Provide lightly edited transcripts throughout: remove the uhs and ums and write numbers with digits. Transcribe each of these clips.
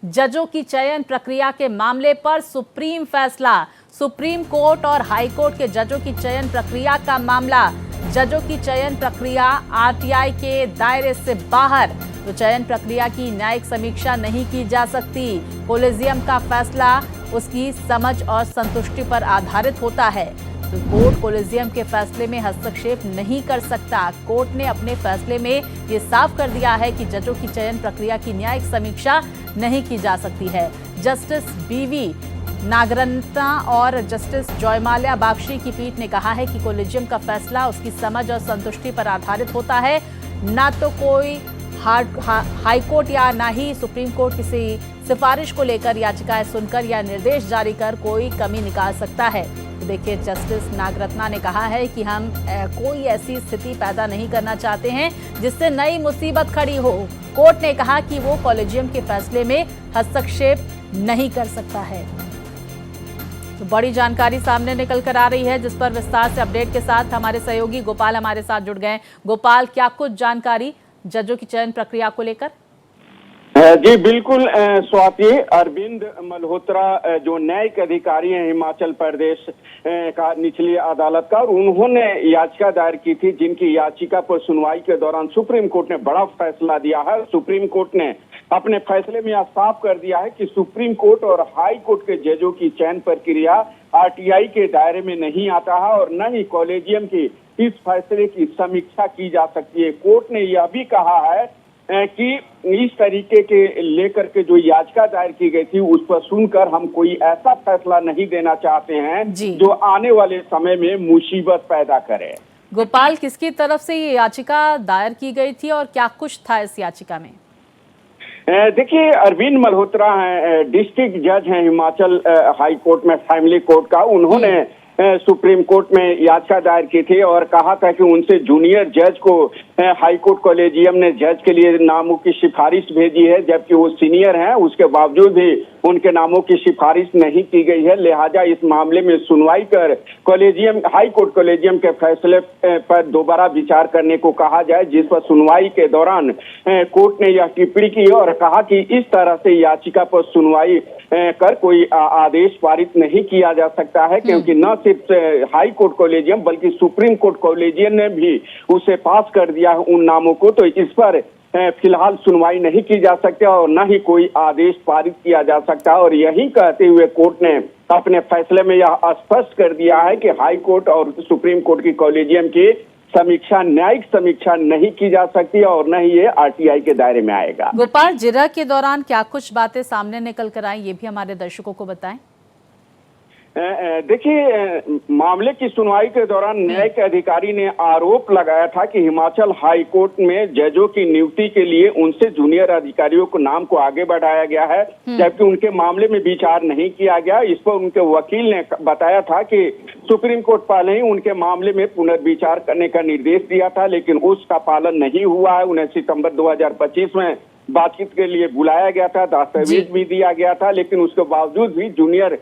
जजों की चयन प्रक्रिया के मामले पर सुप्रीम फैसला। सुप्रीम कोर्ट और हाई कोर्ट के जजों की चयन प्रक्रिया का मामला। जजों की चयन प्रक्रिया आरटीआई के दायरे से बाहर, तो चयन प्रक्रिया की न्यायिक समीक्षा नहीं की जा सकती। कोलेजियम का फैसला उसकी समझ और संतुष्टि पर आधारित होता है, तो कोर्ट कोलेजियम के फैसले में हस्तक्षेप नहीं कर सकता। कोर्ट ने अपने फैसले में ये साफ कर दिया है कि जजों की चयन प्रक्रिया की न्यायिक समीक्षा नहीं की जा सकती है। जस्टिस बीवी नागरत्ना और जस्टिस जयमाल्या बागची की पीठ ने कहा है कि कोलेजियम का फैसला उसकी समझ और संतुष्टि पर आधारित होता है, ना तो कोई हाई कोर्ट या ना ही सुप्रीम कोर्ट किसी सिफारिश को लेकर याचिकाएं सुनकर या निर्देश जारी कर कोई कमी निकाल सकता है। तो देखिए, जस्टिस नागरत्ना ने कहा है कि हम कोई ऐसी स्थिति पैदा नहीं करना चाहते हैं जिससे नई मुसीबत खड़ी हो। कोर्ट ने कहा कि वो कॉलेजियम के फैसले में हस्तक्षेप नहीं कर सकता है। तो बड़ी जानकारी सामने निकल कर आ रही है, जिस पर विस्तार से अपडेट के साथ हमारे सहयोगी गोपाल हमारे साथ जुड़ गए। गोपाल, क्या कुछ जानकारी जजों की चयन प्रक्रिया को लेकर? जी बिल्कुल स्वाति, अरविंद मल्होत्रा जो न्यायिक अधिकारी हैं हिमाचल प्रदेश का निचली अदालत का, और उन्होंने याचिका दायर की थी, जिनकी याचिका पर सुनवाई के दौरान सुप्रीम कोर्ट ने बड़ा फैसला दिया है। सुप्रीम कोर्ट ने अपने फैसले में यह साफ कर दिया है कि सुप्रीम कोर्ट और हाई कोर्ट के जजों की चयन प्रक्रिया आरटीआई के दायरे में नहीं आता है और न ही कॉलेजियम की इस फैसले की समीक्षा की जा सकती है। कोर्ट ने यह भी कहा है कि इस तरीके के लेकर के जो याचिका दायर की गई थी उस पर सुनकर हम कोई ऐसा फैसला नहीं देना चाहते हैं जो आने वाले समय में मुसीबत पैदा करे। गोपाल, किसकी तरफ से ये याचिका दायर की गई थी और क्या कुछ था इस याचिका में? देखिए, अरविंद मल्होत्रा हैं, डिस्ट्रिक्ट जज हैं हिमाचल हाई कोर्ट में फैमिली कोर्ट का। उन्होंने सुप्रीम कोर्ट में याचिका दायर की थी और कहा था कि उनसे जूनियर जज को हाई कोर्ट कॉलेजियम ने जज के लिए नामों की सिफारिश भेजी है, जबकि वो सीनियर हैं। उसके बावजूद भी उनके नामों की सिफारिश नहीं की गई है। लिहाजा इस मामले में सुनवाई कर कॉलेजियम हाई कोर्ट कॉलेजियम के फैसले पर दोबारा विचार करने को कहा जाए, जिस पर सुनवाई के दौरान कोर्ट ने यह टिप्पणी की और कहा कि इस तरह से याचिका पर सुनवाई कर कोई आदेश पारित नहीं किया जा सकता है, क्योंकि न सिर्फ हाई कोर्ट कॉलेजियम बल्कि सुप्रीम कोर्ट कॉलेजियम ने भी उसे पास कर दिया है उन नामों को। तो इस पर फिलहाल सुनवाई नहीं की जा सकती और न ही कोई आदेश पारित किया जा सकता। और यही कहते हुए कोर्ट ने अपने फैसले में यह स्पष्ट कर दिया है कि हाई कोर्ट और सुप्रीम कोर्ट की कॉलेजियम की समीक्षा, न्यायिक समीक्षा नहीं की जा सकती और न ही ये आरटीआई के दायरे में आएगा। गोपाल, जिरह के दौरान क्या कुछ बातें सामने निकल कर आई, ये भी हमारे दर्शकों को बताएं। देखिए, मामले की सुनवाई के दौरान न्यायिक अधिकारी ने आरोप लगाया था कि हिमाचल हाई कोर्ट में जजों की नियुक्ति के लिए उनसे जूनियर अधिकारियों को नाम को आगे बढ़ाया गया है, जबकि उनके मामले में विचार नहीं किया गया। इस पर उनके वकील ने बताया था कि सुप्रीम कोर्ट पहले ही उनके मामले में पुनर्विचार करने का निर्देश दिया था, लेकिन उसका पालन नहीं हुआ है। उन्हें सितंबर 2025 में बातचीत के लिए बुलाया गया था, दस्तावेज भी दिया गया था, लेकिन उसके बावजूद भी जूनियर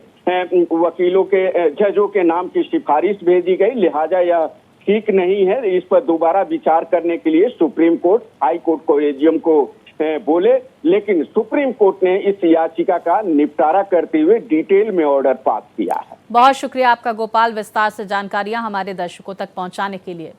वकीलों के जजों के नाम की सिफारिश भेजी गई। लिहाजा यह ठीक नहीं है। इस पर दोबारा विचार करने के लिए supreme court high court collegium को बोले, लेकिन सुप्रीम कोर्ट ने इस याचिका का निपटारा करते हुए डिटेल में ऑर्डर पास किया है। बहुत शुक्रिया आपका गोपाल, विस्तार से जानकारियां हमारे दर्शकों तक पहुंचाने के लिए।